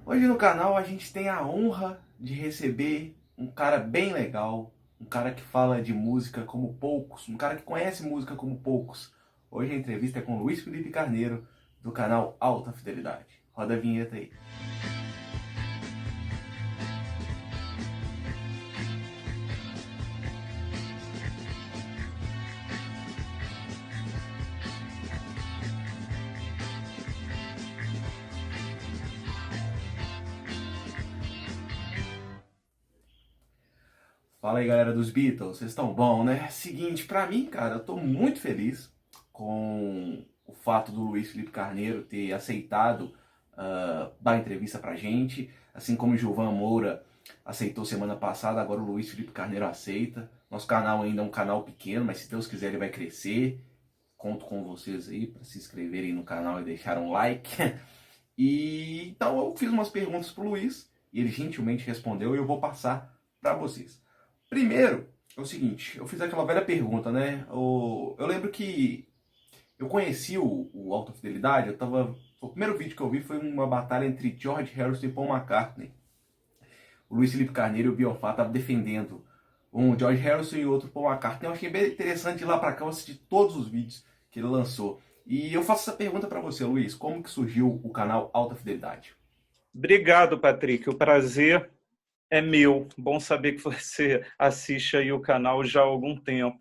Hoje no canal a gente tem a honra de receber um cara bem legal, um cara que fala de música como poucos, um cara que conhece música como poucos. Hoje a entrevista é com Luiz Felipe Carneiro, do canal Alta Fidelidade. Roda a vinheta aí. Fala aí, galera dos Beatles, vocês estão bom, né? Seguinte, pra mim, cara, eu tô muito feliz com o fato do Luiz Felipe Carneiro ter aceitado dar entrevista pra gente, assim como o Gilvan Moura aceitou semana passada, agora o Luiz Felipe Carneiro aceita. Nosso canal ainda é um canal pequeno, mas se Deus quiser ele vai crescer. Conto com vocês aí para se inscreverem no canal e deixar um like. E então eu fiz umas perguntas pro Luiz e ele gentilmente respondeu e eu vou passar para vocês. Primeiro, é o seguinte, eu fiz aquela velha pergunta, né? Eu lembro que eu conheci o Alta Fidelidade, o primeiro vídeo que eu vi foi uma batalha entre George Harrison e Paul McCartney. O Luiz Felipe Carneiro e o Biofá estavam defendendo um George Harrison e outro Paul McCartney. Eu achei bem interessante ir lá para cá, eu assisti todos os vídeos que ele lançou. E eu faço essa pergunta para você, Luiz, como que surgiu o canal Alta Fidelidade? Obrigado, Patrick. O prazer é meu. Bom saber que você assiste aí o canal já há algum tempo.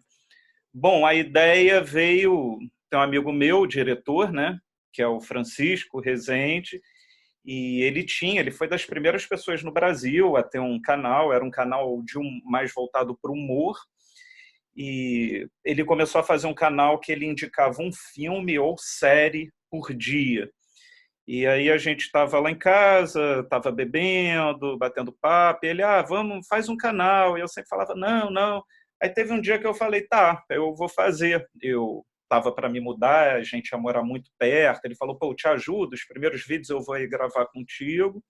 Bom, a ideia veio... Tem um amigo meu, diretor, né? Que é o Francisco Rezende, e ele foi das primeiras pessoas no Brasil a ter um canal, era um canal mais voltado para o humor, e ele começou a fazer um canal que ele indicava um filme ou série por dia. E aí a gente estava lá em casa, estava bebendo, batendo papo, e ele, vamos, faz um canal. E eu sempre falava, não, não. Aí teve um dia que eu falei, tá, eu vou fazer. Eu estava para me mudar, a gente ia morar muito perto. Ele falou, pô, eu te ajudo, os primeiros vídeos eu vou aí gravar contigo.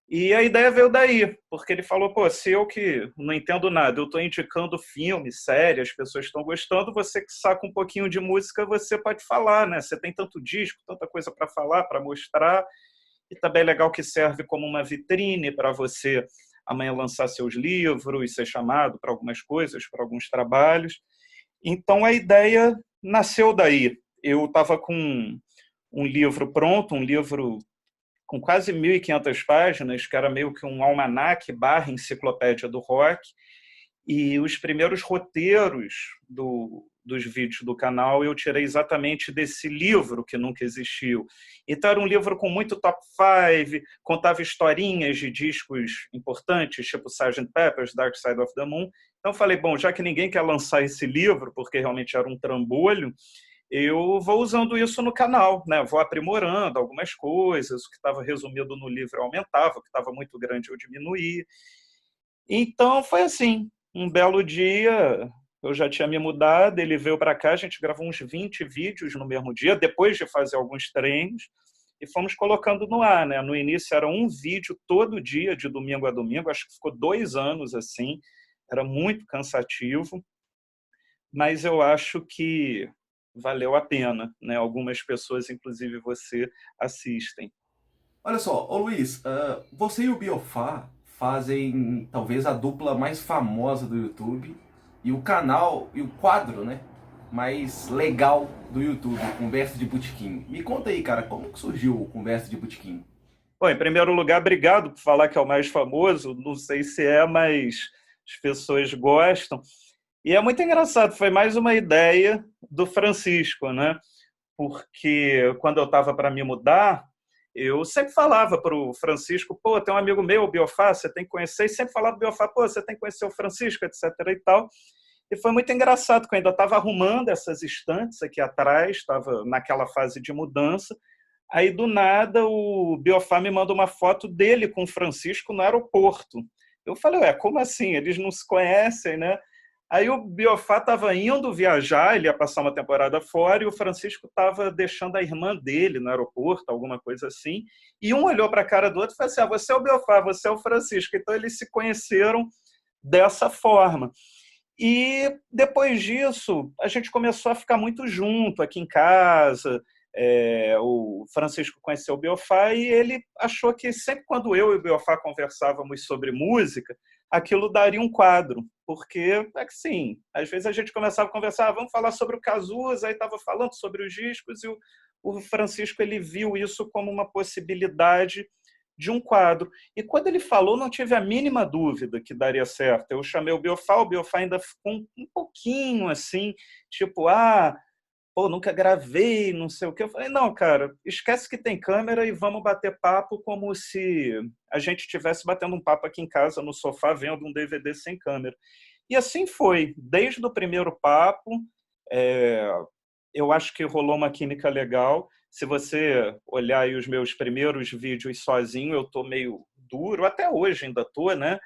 E a ideia veio daí, porque ele falou, pô, se eu que não entendo nada, eu estou indicando filme, série, as pessoas estão gostando, você que saca um pouquinho de música, você pode falar, né? Você tem tanto disco, tanta coisa para falar, para mostrar, e também é legal que serve como uma vitrine para você amanhã lançar seus livros, ser chamado para algumas coisas, para alguns trabalhos. Então a ideia nasceu daí. Eu estava com um livro pronto, um livro com quase 1.500 páginas, que era meio que um almanaque barra enciclopédia do rock, e os primeiros roteiros dos vídeos do canal eu tirei exatamente desse livro que nunca existiu. Então era um livro com muito top 5, contava historinhas de discos importantes, tipo Sgt. Pepper's, Dark Side of the Moon. Então falei, bom, já que ninguém quer lançar esse livro, porque realmente era um trambolho, eu vou usando isso no canal, né? Vou aprimorando algumas coisas, o que estava resumido no livro eu aumentava, o que estava muito grande eu diminuía. Então foi assim, um belo dia, eu já tinha me mudado, ele veio para cá, a gente gravou uns 20 vídeos no mesmo dia, depois de fazer alguns treinos, e fomos colocando no ar, né? No início era um vídeo todo dia, de domingo a domingo, acho que ficou 2 anos assim, era muito cansativo, mas eu acho que valeu a pena, né? Algumas pessoas, inclusive você, assistem. Olha só, ô Luiz, você e o Biofá fazem talvez a dupla mais famosa do YouTube e o canal e o quadro, né, mais legal do YouTube, Conversa de Botequim. Me conta aí, cara, como que surgiu o Conversa de Botequim? Bom, em primeiro lugar, obrigado por falar que é o mais famoso. Não sei se é, mas as pessoas gostam. E é muito engraçado, foi mais uma ideia do Francisco, né? Porque quando eu estava para me mudar, eu sempre falava para o Francisco, pô, tem um amigo meu, o Biofá, você tem que conhecer, e sempre falava para o Biofá, pô, você tem que conhecer o Francisco, etc. e tal. E foi muito engraçado, que eu ainda estava arrumando essas estantes aqui atrás, estava naquela fase de mudança, aí do nada o Biofá me manda uma foto dele com o Francisco no aeroporto. Eu falei, ué, como assim? Eles não se conhecem, né? Aí o Biofá estava indo viajar, ele ia passar uma temporada fora, e o Francisco estava deixando a irmã dele no aeroporto, alguma coisa assim, e um olhou para a cara do outro e falou assim, você é o Biofá, você é o Francisco. Então eles se conheceram dessa forma. E depois disso, a gente começou a ficar muito junto aqui em casa, O Francisco conheceu o Biofá e ele achou que sempre quando eu e o Biofá conversávamos sobre música, aquilo daria um quadro, porque, assim, às vezes a gente começava a conversar, vamos falar sobre o Cazuza, aí estava falando sobre os discos, e o Francisco ele viu isso como uma possibilidade de um quadro. E quando ele falou, não tive a mínima dúvida que daria certo. Eu chamei o Biofá ainda ficou um pouquinho assim, tipo, pô, nunca gravei, não sei o quê. Eu falei, não, cara, esquece que tem câmera e vamos bater papo como se a gente estivesse batendo um papo aqui em casa, no sofá, vendo um DVD sem câmera. E assim foi, desde o primeiro papo, é, eu acho que rolou uma química legal. Se você olhar aí os meus primeiros vídeos sozinho, eu estou meio duro, até hoje ainda estou, né?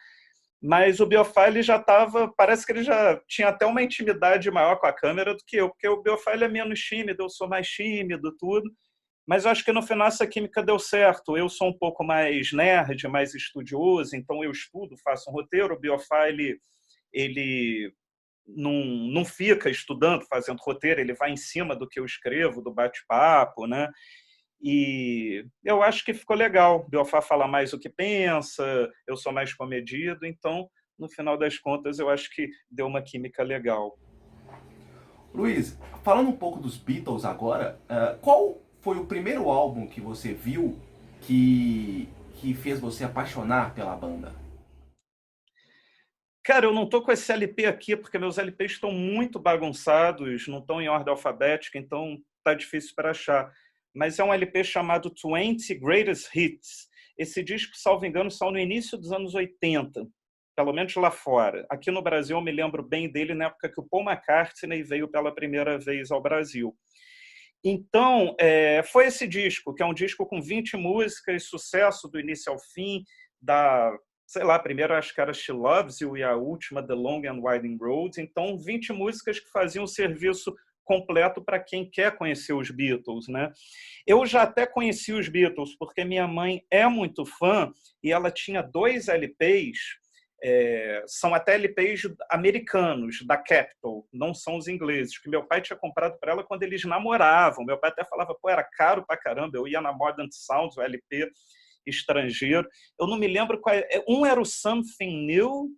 Mas o Biofá ele já estava, parece que ele já tinha até uma intimidade maior com a câmera do que eu, porque o Biofá ele é menos tímido, eu sou mais tímido, tudo. Mas eu acho que no final essa química deu certo. Eu sou um pouco mais nerd, mais estudioso, então eu estudo, faço um roteiro. O Biofá ele não fica estudando, fazendo roteiro, ele vai em cima do que eu escrevo, do bate-papo, né? E eu acho que ficou legal. O Biofá fala mais o que pensa, eu sou mais comedido, então, no final das contas, eu acho que deu uma química legal. Luiz, falando um pouco dos Beatles agora, qual foi o primeiro álbum que você viu que fez você apaixonar pela banda? Cara, eu não estou com esse LP aqui, porque meus LPs estão muito bagunçados, não estão em ordem alfabética, então tá difícil para achar. Mas é um LP chamado 20 Greatest Hits. Esse disco, salvo engano, saiu no início dos anos 80, pelo menos lá fora. Aqui no Brasil, eu me lembro bem dele na época que o Paul McCartney veio pela primeira vez ao Brasil. Então, foi esse disco, que é um disco com 20 músicas, sucesso do início ao fim, sei lá, a primeira acho que era She Loves You e a última The Long and Winding Road. Então, 20 músicas que faziam um serviço completo para quem quer conhecer os Beatles, né? Eu já até conheci os Beatles, porque minha mãe é muito fã e ela tinha 2 LPs, são até LPs americanos, da Capitol, não são os ingleses, que meu pai tinha comprado para ela quando eles namoravam. Meu pai até falava, pô, era caro pra caramba, eu ia na Modern Sounds, o LP estrangeiro. Eu não me lembro qual. Um era o Something New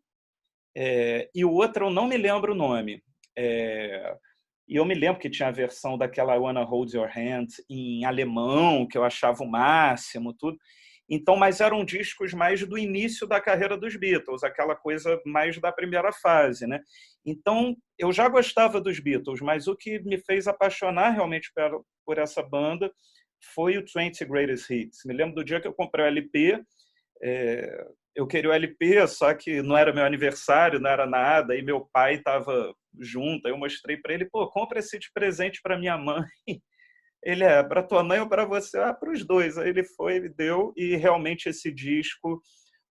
e o outro eu não me lembro o nome. E eu me lembro que tinha a versão daquela I Wanna Hold Your Hand em alemão, que eu achava o máximo, tudo. Então, mas eram discos mais do início da carreira dos Beatles, aquela coisa mais da primeira fase, né? Então, eu já gostava dos Beatles, mas o que me fez apaixonar realmente por essa banda foi o 20 Greatest Hits. Me lembro do dia que eu comprei o LP, eu queria o LP, só que não era meu aniversário, não era nada, e meu pai estava junto, aí eu mostrei para ele, pô, compra esse de presente para minha mãe. Ele para tua mãe ou para você? Para os dois. Aí ele foi, ele deu, e realmente esse disco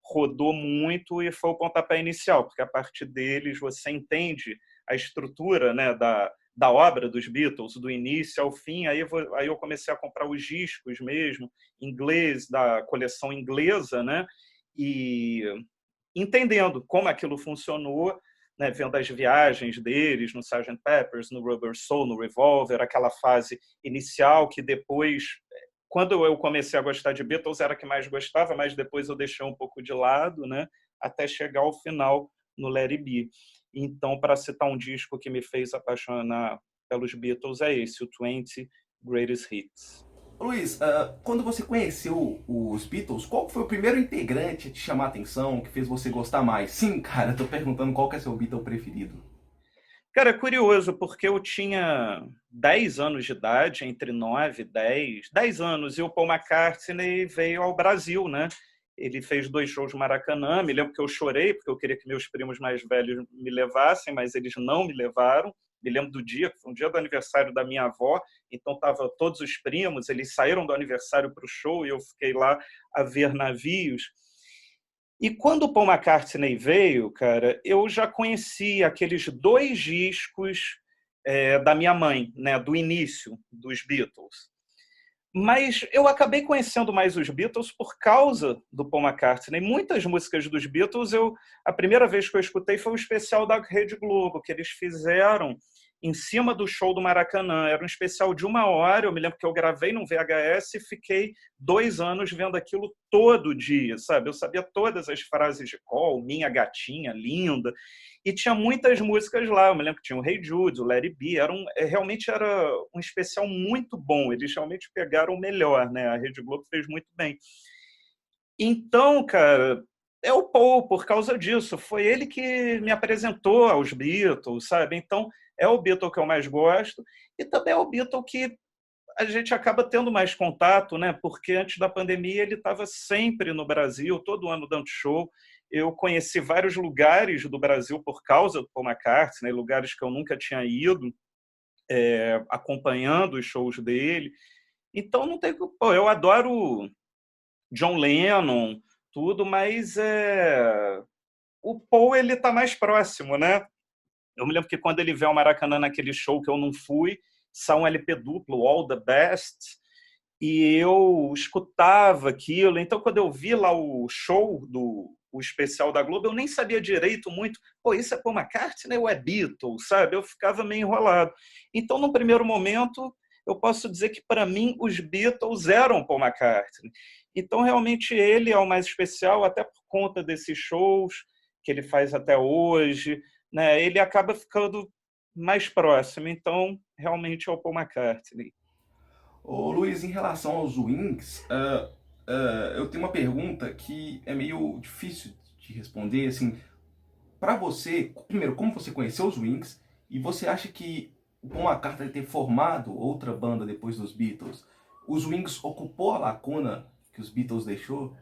rodou muito e foi o pontapé inicial, porque a partir deles você entende a estrutura, né, da obra dos Beatles, do início ao fim. Aí eu comecei a comprar os discos mesmo, inglês, da coleção inglesa, né, e entendendo como aquilo funcionou, né, vendo as viagens deles no Sgt. Pepper's, no Rubber Soul, no Revolver, aquela fase inicial que depois, quando eu comecei a gostar de Beatles, era a que mais gostava, mas depois eu deixei um pouco de lado, né, até chegar ao final no Let It Be. Então, para citar um disco que me fez apaixonar pelos Beatles, é esse, o 20 Greatest Hits. Luiz, quando você conheceu os Beatles, qual foi o primeiro integrante a te chamar a atenção, que fez você gostar mais? Sim, cara, tô perguntando qual que é seu Beatle preferido. Cara, é curioso, porque eu tinha 10 anos de idade, entre 9 e 10 anos, e o Paul McCartney veio ao Brasil, né? Ele fez 2 shows no Maracanã, me lembro que eu chorei, porque eu queria que meus primos mais velhos me levassem, mas eles não me levaram. Me lembro do dia, que foi um dia do aniversário da minha avó, então estavam todos os primos, eles saíram do aniversário para o show e eu fiquei lá a ver navios. E quando o Paul McCartney veio, cara, eu já conhecia aqueles 2 discos da minha mãe, né, do início dos Beatles. Mas eu acabei conhecendo mais os Beatles por causa do Paul McCartney. Muitas músicas dos Beatles, a primeira vez que eu escutei foi o especial da Rede Globo, que eles fizeram em cima do show do Maracanã. Era um especial de 1 hora, eu me lembro que eu gravei num VHS e fiquei 2 anos vendo aquilo todo dia, sabe? Eu sabia todas as frases de cor, Minha Gatinha, Linda, e tinha muitas músicas lá. Eu me lembro que tinha o Hey Jude, o Let It Be, realmente era um especial muito bom, eles realmente pegaram o melhor, né? A Rede Globo fez muito bem. Então, cara, é o Paul, por causa disso. Foi ele que me apresentou aos Beatles, sabe? Então, é o Beatle que eu mais gosto e também é o Beatle que a gente acaba tendo mais contato, né? Porque antes da pandemia ele estava sempre no Brasil, todo ano dando show. Eu conheci vários lugares do Brasil por causa do Paul McCartney, né? Lugares que eu nunca tinha ido, acompanhando os shows dele. Então, não tem... Pô, eu adoro John Lennon, tudo, mas o Paul ele está mais próximo, né? Eu me lembro que quando ele veio ao Maracanã naquele show que eu não fui, saiu um LP duplo, All the Best, e eu escutava aquilo. Então, quando eu vi lá o show o especial da Globo, eu nem sabia direito muito, pô, isso é Paul McCartney ou é Beatles, sabe? Eu ficava meio enrolado. Então, no primeiro momento, eu posso dizer que, para mim, os Beatles eram Paul McCartney. Então, realmente, ele é o mais especial, até por conta desses shows que ele faz até hoje, né? Ele acaba ficando mais próximo. Então, realmente, é o Paul McCartney. Ô Luiz, em relação aos Wings, eu tenho uma pergunta que é meio difícil de responder, assim, para você, primeiro, como você conheceu os Wings, e você acha que o Paul McCartney ter formado outra banda depois dos Beatles, os Wings ocupou a lacuna que os Beatles deixou?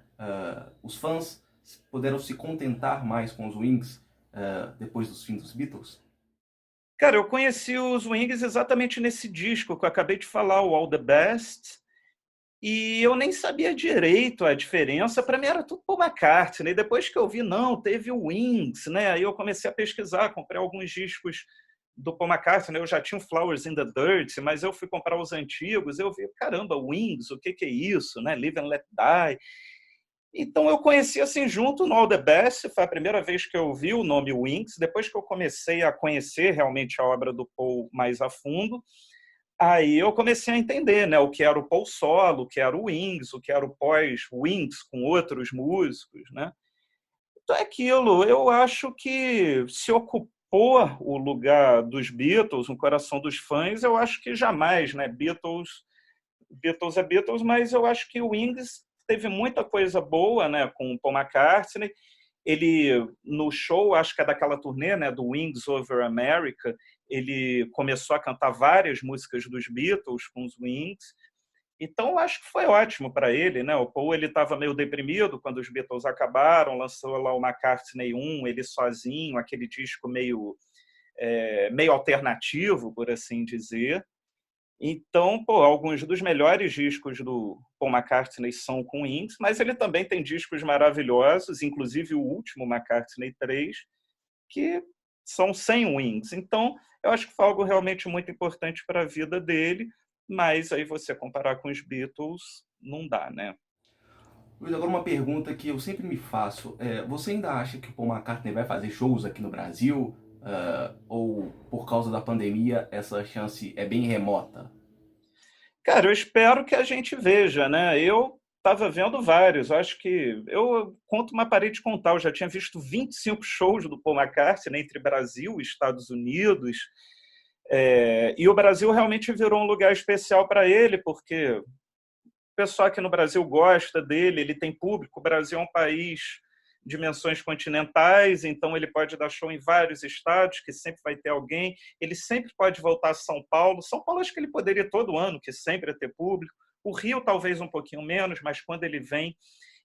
Os fãs puderam se contentar mais com os Wings depois dos fins dos Beatles? Cara, eu conheci os Wings exatamente nesse disco que eu acabei de falar, o All the Best, e eu nem sabia direito a diferença. Para mim era tudo Paul McCartney. Depois que eu vi, não, teve o Wings, né? Aí eu comecei a pesquisar, comprei alguns discos do Paul McCartney. Eu já tinha o Flowers in the Dirt, mas eu fui comprar os antigos. Eu vi, caramba, Wings, o que é isso, né? Live and Let Die. Então eu conheci assim junto no All the Best, foi a primeira vez que eu vi o nome Wings. Depois que eu comecei a conhecer realmente a obra do Paul mais a fundo, aí eu comecei a entender, né, o que era o Paul solo, o que era o Wings, o que era o pós-Wings com outros músicos, né? Então é aquilo, eu acho que se ocupou o lugar dos Beatles no coração dos fãs, eu acho que jamais, né? Beatles é Beatles, mas eu acho que o Wings teve muita coisa boa, né, com o Paul McCartney. Ele, no show, acho que é daquela turnê, né, do Wings Over America, ele começou a cantar várias músicas dos Beatles com os Wings. Então, eu acho que foi ótimo para ele, né? O Paul ele estava meio deprimido quando os Beatles acabaram, lançou lá o McCartney 1, ele sozinho, aquele disco meio alternativo, por assim dizer. Então, pô, alguns dos melhores discos do Paul McCartney são com Wings, mas ele também tem discos maravilhosos, inclusive o último, McCartney 3, que são sem Wings. Então, eu acho que foi algo realmente muito importante para a vida dele, mas aí você comparar com os Beatles, não dá, né? Luiz, agora uma pergunta que eu sempre me faço. Você ainda acha que o Paul McCartney vai fazer shows aqui no Brasil? Ou por causa da pandemia essa chance é bem remota? Cara, eu espero que a gente veja, né? Eu estava vendo vários, eu acho que eu conto uma parede de contar, eu já tinha visto 25 shows do Paul McCartney, né, entre Brasil e Estados Unidos, e o Brasil realmente virou um lugar especial para ele, porque o pessoal aqui no Brasil gosta dele, ele tem público, o Brasil é um país de dimensões continentais, então ele pode dar show em vários estados, que sempre vai ter alguém, ele sempre pode voltar a São Paulo. São Paulo acho que ele poderia ir todo ano, que sempre é ter público. O Rio talvez um pouquinho menos, mas quando ele vem,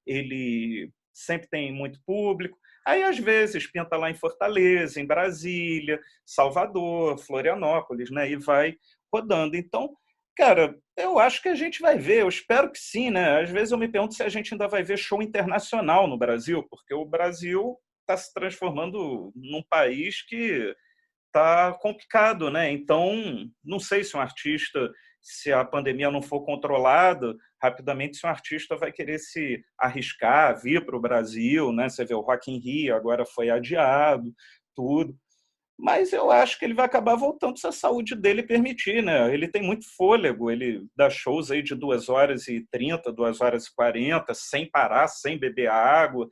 ele sempre tem muito público. Aí, às vezes, pinta lá em Fortaleza, em Brasília, Salvador, Florianópolis, né? E vai rodando. Então, cara, eu acho que a gente vai ver, eu espero que sim, né? Às vezes eu me pergunto se a gente ainda vai ver show internacional no Brasil, porque o Brasil está se transformando num país que está complicado, né? Então, não sei se um artista, se a pandemia não for controlada, rapidamente se um artista vai querer se arriscar, vir para o Brasil, né? Você vê o Rock in Rio agora foi adiado, tudo. Mas eu acho que ele vai acabar voltando se a saúde dele permitir, né? Ele tem muito fôlego, ele dá shows aí de 2h30, 2h40, sem parar, sem beber água.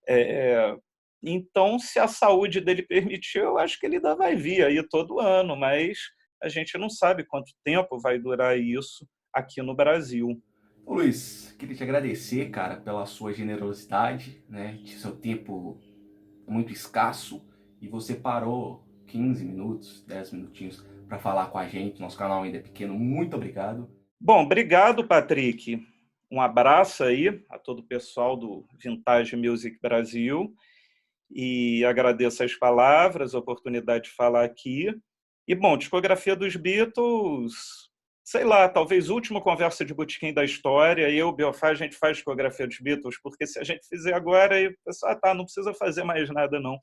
É, então, se a saúde dele permitir, eu acho que ele ainda vai vir aí todo ano, mas a gente não sabe quanto tempo vai durar isso aqui no Brasil. Ô Luiz, queria te agradecer, cara, pela sua generosidade, né? Seu tempo é muito escasso e você parou 15 minutos, 10 minutinhos para falar com a gente. Nosso canal ainda é pequeno. Muito obrigado. Bom, obrigado, Patrick. Um abraço aí a todo o pessoal do Vintage Music Brasil e agradeço as palavras, a oportunidade de falar aqui. E, bom, discografia dos Beatles, sei lá, talvez última conversa de botequim da história. Eu, Biofá, a gente faz discografia dos Beatles, porque se a gente fizer agora, aí o pessoal, tá, não precisa fazer mais nada, não.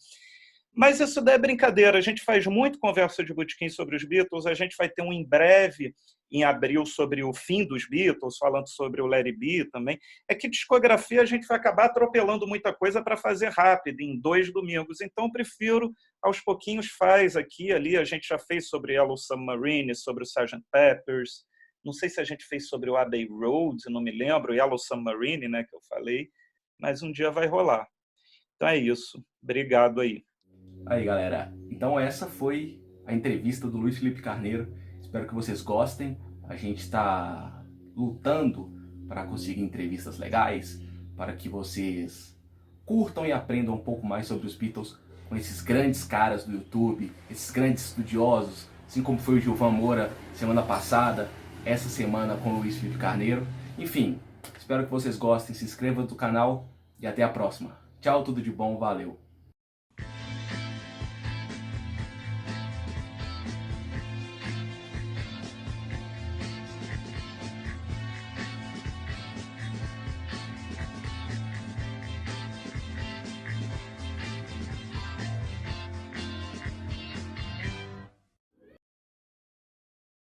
Mas isso daí é brincadeira, a gente faz muito conversa de botequim sobre os Beatles, a gente vai ter um em breve, em abril, sobre o fim dos Beatles, falando sobre o Let It Be também. É que discografia a gente vai acabar atropelando muita coisa para fazer rápido, em 2 domingos. Então, eu prefiro, aos pouquinhos, faz aqui ali. A gente já fez sobre Yellow Submarine, sobre o Sgt. Peppers. Não sei se a gente fez sobre o Abbey Road, não me lembro, Yellow Submarine, né, que eu falei. Mas um dia vai rolar. Então é isso. Obrigado aí. Aí, galera. Então essa foi a entrevista do Luiz Felipe Carneiro. Espero que vocês gostem. A gente está lutando para conseguir entrevistas legais, para que vocês curtam e aprendam um pouco mais sobre os Beatles com esses grandes caras do YouTube, esses grandes estudiosos, assim como foi o Gilvan Moura semana passada, essa semana com o Luiz Felipe Carneiro. Enfim, espero que vocês gostem, se inscrevam no canal e até a próxima. Tchau, tudo de bom, valeu!